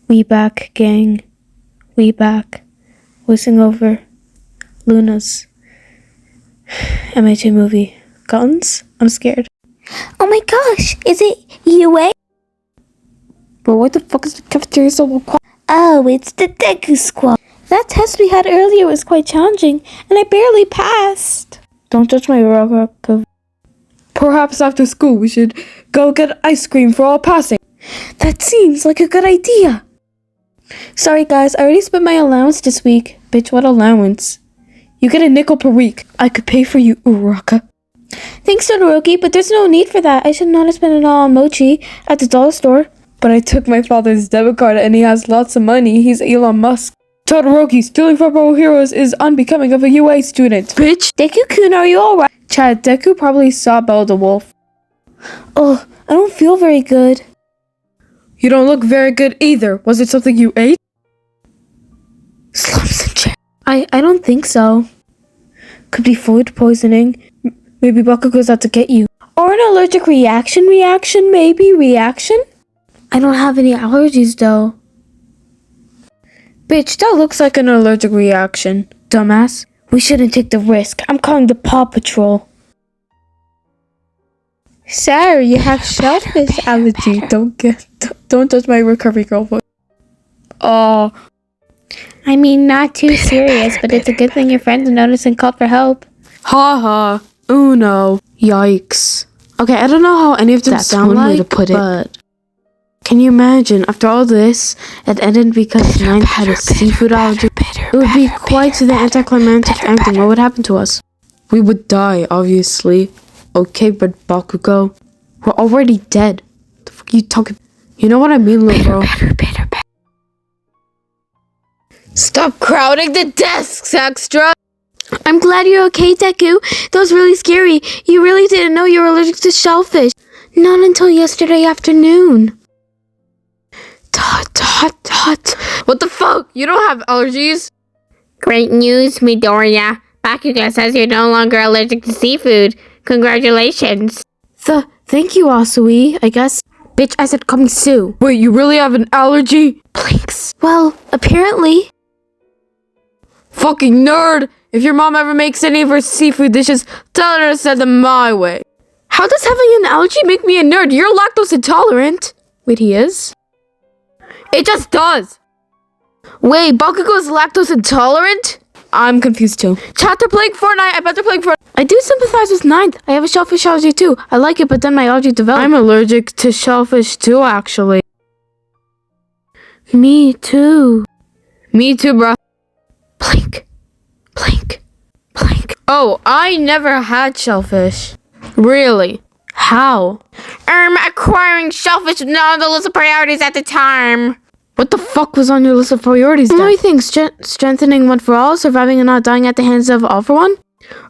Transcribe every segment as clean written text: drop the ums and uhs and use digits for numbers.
We back, gang. We back. Voicing over Luna's MHA movie. Guns? I'm scared. Oh my gosh, is it UA? Bro, what the fuck is the cafeteria so quiet? Oh, it's the Deku Squad. That test we had earlier was quite challenging, and I barely passed. Don't judge my rock. Perhaps after school we should go get ice cream for all passing. That seems like a good idea. Sorry guys, I already spent my allowance this week. Bitch, what allowance? You get a nickel per week. I could pay for you, Uraka. Thanks, Todoroki, but there's no need for that. I should not have spent it all on mochi at the dollar store. But I took my father's debit card and he has lots of money. He's Elon Musk. Todoroki, stealing from our heroes is unbecoming of a UA student. Bitch! Deku-kun, are you alright? Chad, Deku probably saw Belle the Wolf. Oh, I don't feel very good. You don't look very good either. Was it something you ate? Slumps and chair. I don't think so. Could be food poisoning. Maybe Bakugo's out to get you. Or an allergic reaction, maybe reaction? I don't have any allergies though. Bitch, that looks like an allergic reaction, dumbass. We shouldn't take the risk. I'm calling the Paw Patrol. Sorry, you have shellfish allergy. Don't judge my recovery girl voice. Oh. I mean, not too serious, but it's a good thing your friends noticed and called for help. Ha ha. Uno. Yikes. Okay, I don't know how any of them That's sound one like, way to put it. but can you imagine, after all this, it ended because Ninth had a seafood allergy? It would be quite the anticlimactic ending. What would happen to us? We would die, obviously. Okay, but Bakugo, we're already dead. The fuck are you talking? You know what I mean, little bro? Stop crowding the desks, extra! I'm glad you're okay, Deku. That was really scary. You really didn't know you were allergic to shellfish. Not until yesterday afternoon. What the fuck? You don't have allergies? Great news, Midoriya. Bakugo says you're no longer allergic to seafood. Congratulations. Thank you, Asui, I guess. Bitch, I said Kamisu. Wait, you really have an allergy? Blinks. Well, apparently. Fucking nerd! If your mom ever makes any of her seafood dishes, tell her to send them my way. How does having an allergy make me a nerd? You're lactose intolerant. Wait, he is? It just does. Wait, Bakugo's lactose intolerant? I'm confused too. Chat, they're playing Fortnite. I bet they're playing Fortnite. I do sympathize with Ninth. I have a shellfish allergy too. I like it, but then my allergy developed. I'm allergic to shellfish too, actually. Me too. Me too, bro. Blink. Blink. Blink. Oh, I never had shellfish. Really? How? Acquiring shellfish was not on the list of priorities at the time. What the fuck was on your list of priorities then? Only things, strengthening One for All, surviving and not dying at the hands of All for One?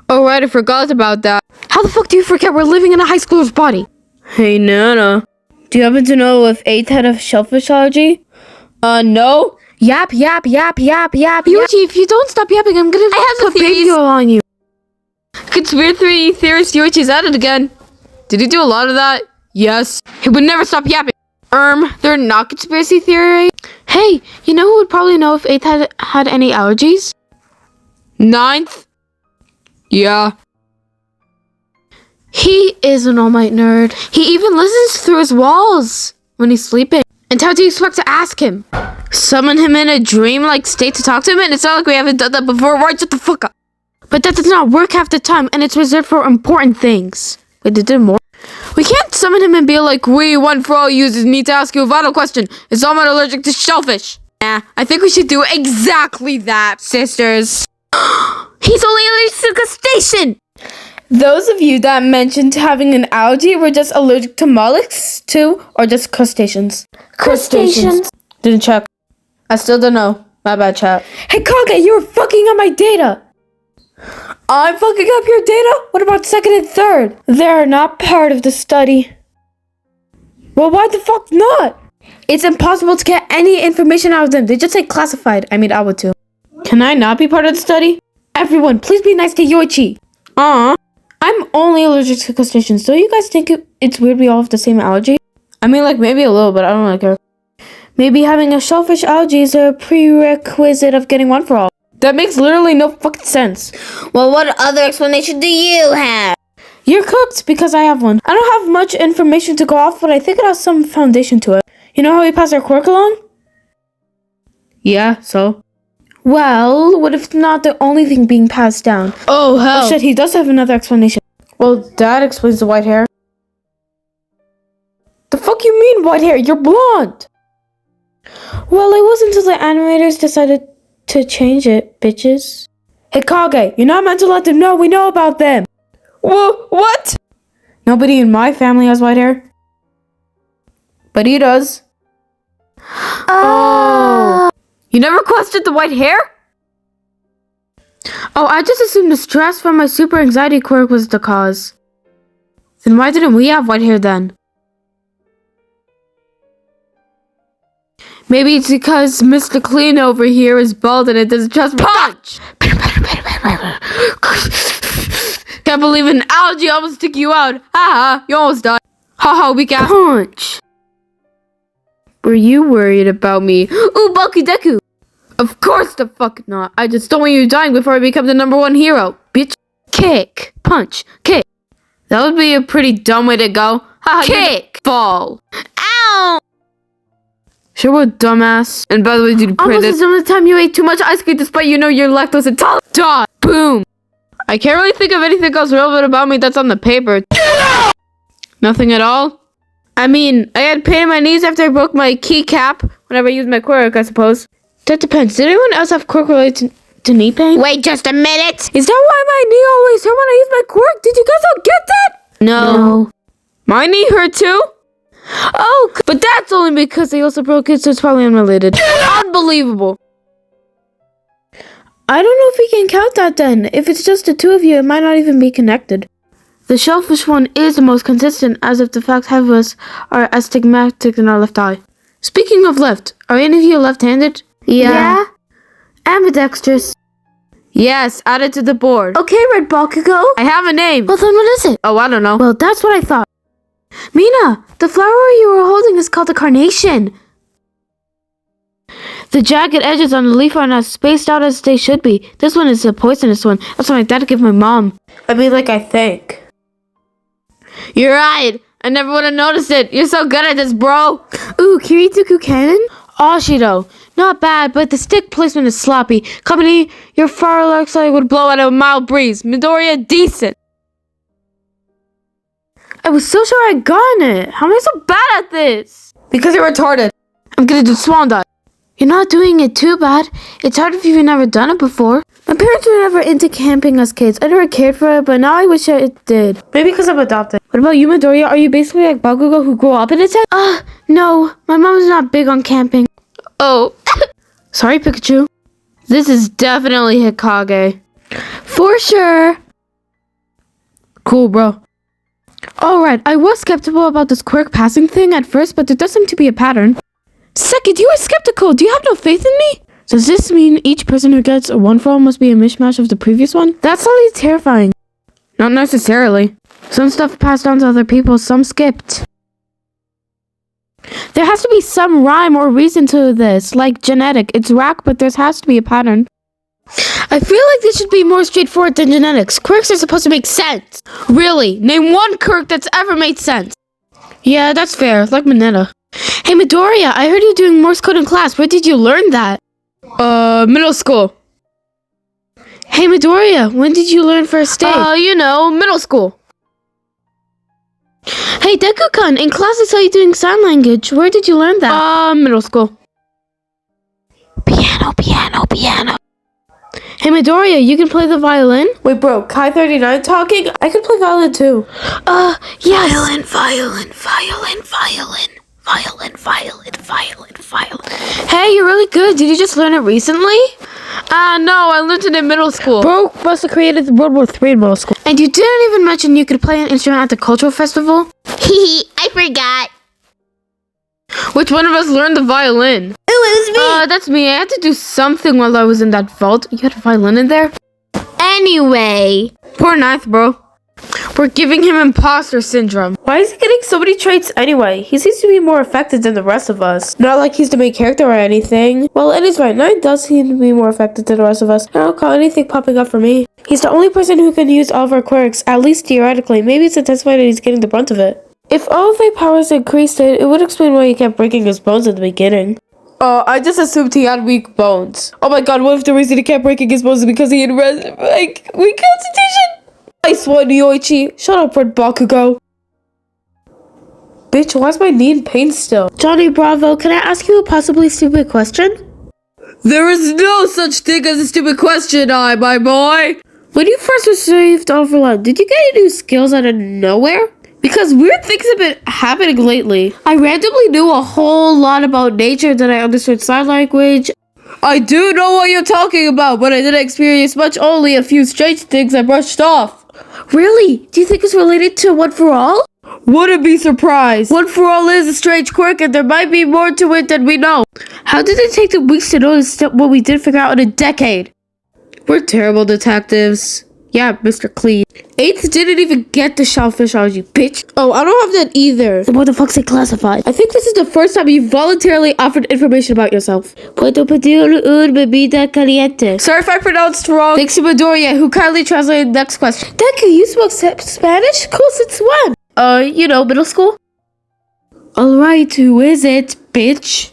Oh right, I forgot about that. How the fuck do you forget we're living in a high schooler's body? Hey Nana, do you happen to know if 8th had a shellfish allergy? No. Yap. Yuichi, if you don't stop yapping, I'm gonna put baby oil on you. Conspiracy theorist Yuichi's at it again. Did he do a lot of that? Yes. He would never stop yapping. They're not conspiracy theory. Hey, you know who would probably know if 8th had any allergies? 9th? Yeah. He is an All Might nerd. He even listens through his walls when he's sleeping. And how do you expect to ask him? Summon him in a dream-like state to talk to him? And it's not like we haven't done that before, right? Shut the fuck up. But that does not work half the time, and it's reserved for important things. Wait, they did more? We can't summon him and be like, we, One for All users, need to ask you a vital question. Is All Might allergic to shellfish? Nah, I think we should do exactly that, sisters. He's only allergic to crustacean! Those of you that mentioned having an allergy were just allergic to mollusks too, or just crustaceans? Crustaceans. Didn't check. I still don't know. My bad, chat. Hey, Kage, you're fucking up my data! I'm fucking up your data? What about 2nd and 3rd? They're not part of the study. Well, why the fuck not? It's impossible to get any information out of them. They just say classified. I mean, I would too. Can I not be part of the study? Everyone, please be nice to Yoichi. I'm only allergic to crustaceans. Don't you guys think it's weird we all have the same allergy? I mean, like, maybe a little, but I don't really care. Maybe having a shellfish algae is a prerequisite of getting one for all. That makes literally no fucking sense. Well, what other explanation do you have? You're cooked because I have one. I don't have much information to go off, but I think it has some foundation to it. You know how we pass our quirk along? Yeah, so? Well, what if it's not the only thing being passed down? Oh, hell. Oh shit, he does have another explanation. Well, that explains the white hair. The fuck you mean white hair? You're blonde! Well, it wasn't until the animators decided to change it, bitches. Hey, Kage, you're not meant to let them know we know about them. Whoa, what? Nobody in my family has white hair. But he does. Oh. You never questioned the white hair? Oh, I just assumed the stress from my super anxiety quirk was the cause. Then why didn't we have white hair then? Maybe it's because Mr. Clean over here is bald and it doesn't trust punch! Can't believe an algae almost took you out. Haha, you almost died. Haha, we got punch. Were you worried about me? Ooh, Boku Deku! Of course the fuck not. I just don't want you dying before I become the #1 hero. Bitch. Kick. Punch. Kick. That would be a pretty dumb way to go. Haha, kick. Fall. Ow! Sure what, dumbass. And by the way, dude, pray this. Almost the time you ate too much ice cream despite you know you're lactose intolerant. Die. Boom. I can't really think of anything else relevant about me that's on the paper. Nothing at all? I mean, I had pain in my knees after I broke my keycap whenever I used my quirk, I suppose. That depends. Did anyone else have quirk related to knee pain? Wait just a minute. Is that why my knee always hurt when I use my quirk? Did you guys all get that? No. My knee hurt too? Oh, but that's only because they also broke it, so it's probably unrelated. Unbelievable. I don't know if we can count that then. If it's just the two of you, it might not even be connected. The shellfish one is the most consistent, as if the fact half of us are astigmatic in our left eye. Speaking of left, are any of you left-handed? Yeah. Ambidextrous. Yes, add it to the board. Okay, Red Bakugo. I have a name. Well, then what is it? Oh, I don't know. Well, that's what I thought. Mina, the flower you were holding is called a carnation. The jagged edges on the leaf are not spaced out as they should be. This one is a poisonous one. That's what my dad gave my mom. I mean, I think. You're right. I never would have noticed it. You're so good at this, bro. Ooh, Kirituku cannon? Ashido. Not bad, but the stick placement is sloppy. Company, your fireworks would blow out a mild breeze. Midoriya, decent. I was so sure I'd gotten it. How am I so bad at this? Because you're retarded. I'm gonna do swan dive. You're not doing it too bad. It's hard if you've never done it before. My parents were never into camping as kids. I never cared for it, but now I wish I did. Maybe because I'm adopted. What about you, Midoriya? Are you basically like Bakugo who grew up in a tent? No. My mom's not big on camping. Oh. Sorry, Pikachu. This is definitely Hokage. For sure. Cool, bro. Alright, I was skeptical about this quirk passing thing at first, but there does seem to be a pattern. Second, you were skeptical. Do you have no faith in me? Does this mean each person who gets a 1 for all must be a mishmash of the previous one? That's slightly terrifying. Not necessarily. Some stuff passed down to other people, some skipped. There has to be some rhyme or reason to this, like genetic. It's whack, but there has to be a pattern. I feel like this should be more straightforward than genetics. Quirks are supposed to make sense. Really? Name one quirk that's ever made sense. Yeah, that's fair. Like Mineta. Hey, Midoriya, I heard you doing Morse code in class. Where did you learn that? Middle school. Hey, Midoriya, when did you learn first aid? Middle school. Hey, Deku-kun, in class I saw you doing sign language. Where did you learn that? Middle school. Piano, piano, piano. Hey, Midoriya, you can play the violin? Wait, bro, Kai39 talking? I can play violin too. Yes. Violin, violin, violin, violin. Violin, violin, violin, violin. Hey, you're really good. Did you just learn it recently? No, I learned it in middle school. Bro must have created World War III in middle school. And you didn't even mention you could play an instrument at the cultural festival? Hehe, I forgot. Which one of us learned the violin? Ooh, it was me. That's me. I had to do something while I was in that vault. You had a violin in there? Anyway. Poor ninth, bro. We're giving him imposter syndrome. Why is he getting so many traits anyway? He seems to be more affected than the rest of us. Not like he's the main character or anything. Well, it is right. 9 does seem to be more affected than the rest of us. I don't call anything popping up for me. He's the only person who can use all of our quirks, at least theoretically. Maybe it's intensified and he's getting the brunt of it. If all of their powers increased it would explain why he kept breaking his bones at the beginning. I just assumed he had weak bones. Oh my god, what if the reason he kept breaking his bones is because he had weak constitution? Nice one, Yoichi. Shut up, Red Bakugo. Bitch, why is my knee in pain still? Johnny Bravo, can I ask you a possibly stupid question? There is no such thing as a stupid question, my boy. When you first received Overlord, did you get any new skills out of nowhere? Because weird things have been happening lately. I randomly knew a whole lot about nature, that I understood sign language. I do know what you're talking about, but I didn't experience much, only a few strange things I brushed off. Really? Do you think it's related to One For All? Wouldn't be surprised. One For All is a strange quirk and there might be more to it than we know. How did it take them weeks to notice what we did figure out in a decade? We're terrible detectives. Yeah, Mr. Clean. 8th didn't even get the shellfish on you, bitch. Oh, I don't have that either. Then what the fuck's it classified? I think this is the first time you voluntarily offered information about yourself. Puedo pedir una bebida caliente. Sorry if I pronounced wrong. Thanks to Midoriya, who kindly translated the next question. Thank you, you spoke Spanish? Cool, since when? Middle school. Alright, who is it, bitch?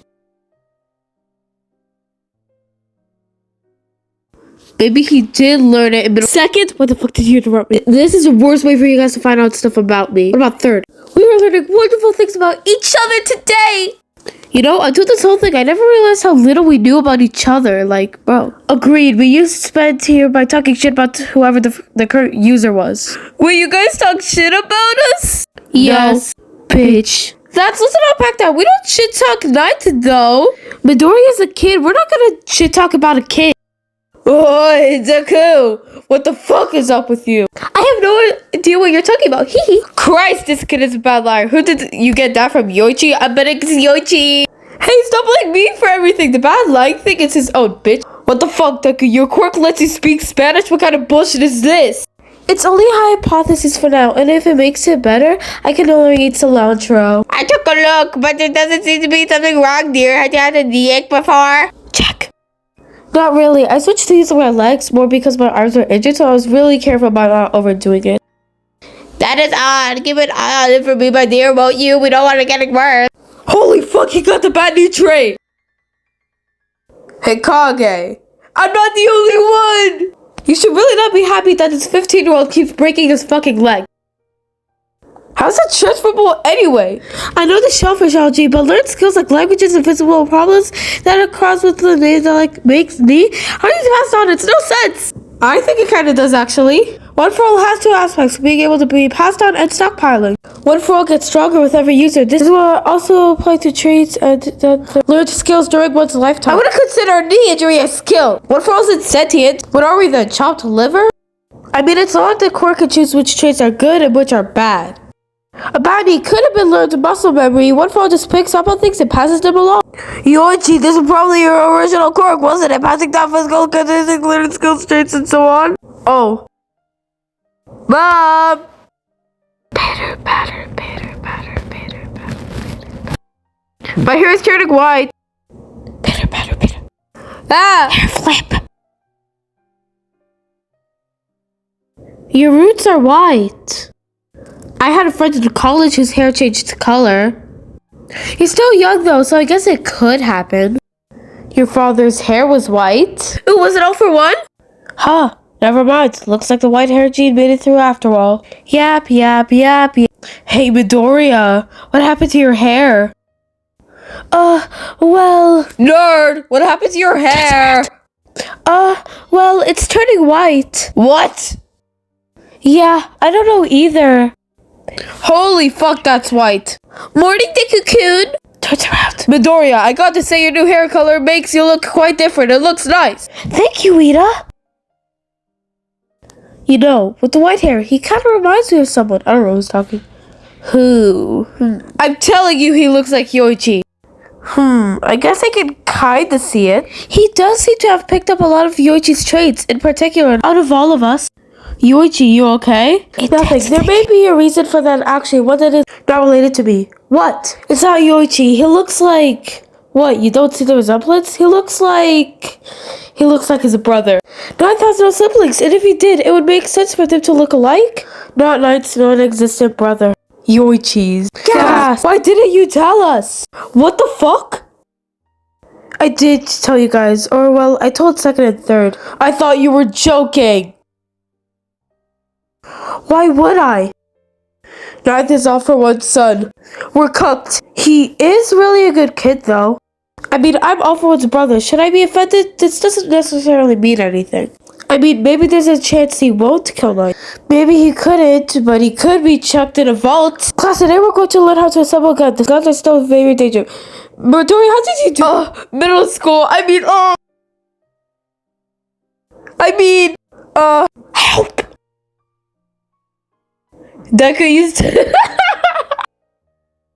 Maybe he did learn it in middle. Second, what the fuck did you interrupt me? This is the worst way for you guys to find out stuff about me. What about third? We were learning wonderful things about each other today. You know, until this whole thing, I never realized how little we knew about each other. Like, bro. Agreed. We used to spend here by talking shit about whoever the current user was. Wait, you guys talk shit about us? Yes, no. Bitch. Let's unpack that. We don't shit talk Night though. Midoriya's a kid. We're not gonna shit talk about a kid. Oi, Deku! What the fuck is up with you? I have no idea what you're talking about. Hee Christ, this kid is a bad liar. Who did you get that from? Yoichi? I bet it's Yoichi. Hey, stop blaming me for everything. The bad lying thing is his own, bitch. What the fuck, Deku? Your quirk lets you speak Spanish? What kind of bullshit is this? It's only a hypothesis for now, and if it makes it better, I can only eat cilantro. I took a look, but there doesn't seem to be something wrong, dear. Have you had a DX before? Check. Not really. I switched to using my legs more because my arms were injured, so I was really careful about not overdoing it. That is odd. Keep an eye on it for me, my dear, won't you? We don't want to get it worse. Holy fuck, he got the bad new trait! Hey, Kage. I'm not the only one! You should really not be happy that this 15-year-old keeps breaking his fucking leg. How's that transferable anyway? I know the shellfish algae, but learn skills like languages and physical problems that are crossed with the name that makes me. How do you pass on? It's no sense. I think it kind of does actually. One For All has 2 aspects: being able to be passed on and stockpiling. One For All gets stronger with every user. This will also apply to traits and learned skills during one's lifetime. I wouldn't consider knee injury a skill. One For All isn't sentient. What are we then? Chopped liver? I mean, it's not that Quirk can choose which traits are good and which are bad. A baddie could have been learned muscle memory. One For All just picks up on things and passes them along. Yoichi, this is probably your original quirk, wasn't it? Passing down physical characteristics, learning skills, traits, and so on. Oh. Mom! Patter. My hair is turning white. Patter. Ah! Hair flip. Your roots are white. I had a friend in college whose hair changed color. He's still young though, so I guess it could happen. Your father's hair was white? Ooh, was it all for one? Huh, never mind. Looks like the white hair gene made it through after all. Yap. Hey, Midoriya, what happened to your hair? Well... Nerd, what happened to your hair? Well, it's turning white. What? Yeah, I don't know either. Holy fuck, that's white. Morning, Deku-kun. Turns around. Midoriya, I got to say your new hair color makes you look quite different. It looks nice. Thank you, Ida. You know, with the white hair, he kind of reminds me of someone. I don't know who's talking. Who? I'm telling you, he looks like Yoichi. I guess I can kinda see it. He does seem to have picked up a lot of Yoichi's traits, in particular, out of all of us. Yoichi, you okay? Nothing. There may be a reason for that actually. What that is not related to me. What? It's not Yoichi. He looks like... What? You don't see the resemblance? He looks like his brother. 9,000 siblings, and if he did, it would make sense for them to look alike. Not Knight's non-existent brother. Yoichi's. Gas! Why didn't you tell us? What the fuck? I did tell you guys, or well, I told second and third. I thought you were joking. Why would I? Ninth is all for one son. We're cooked. He is really a good kid, though. I mean, I'm all for one's brother. Should I be offended? This doesn't necessarily mean anything. I mean, maybe there's a chance he won't kill Knight. Maybe he couldn't, but he could be chucked in a vault. Class, today we're going to learn how to assemble guns. The guns are still very dangerous. But Dory, how did you do? Middle school. Help! Deku used to...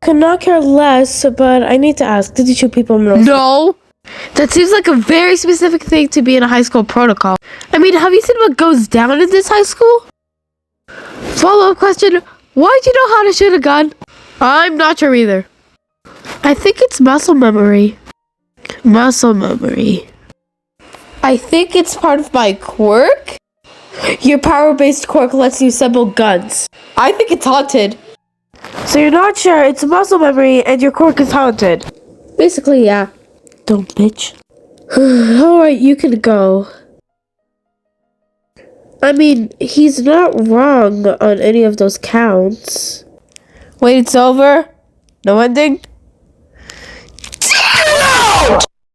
Could not care less, but I need to ask, did you shoot people in middle school? No! That seems like a very specific thing to be in a high school protocol. I mean, have you seen what goes down in this high school? Follow-up question, why'd you know how to shoot a gun? I'm not sure either. I think it's muscle memory. Muscle memory. I think it's part of my quirk? Your power-based quirk lets you assemble guns. I think it's haunted. So you're not sure, it's muscle memory and your quirk is haunted. Basically, yeah. Dumb bitch. Alright, you can go. I mean, he's not wrong on any of those counts. Wait, it's over? No ending?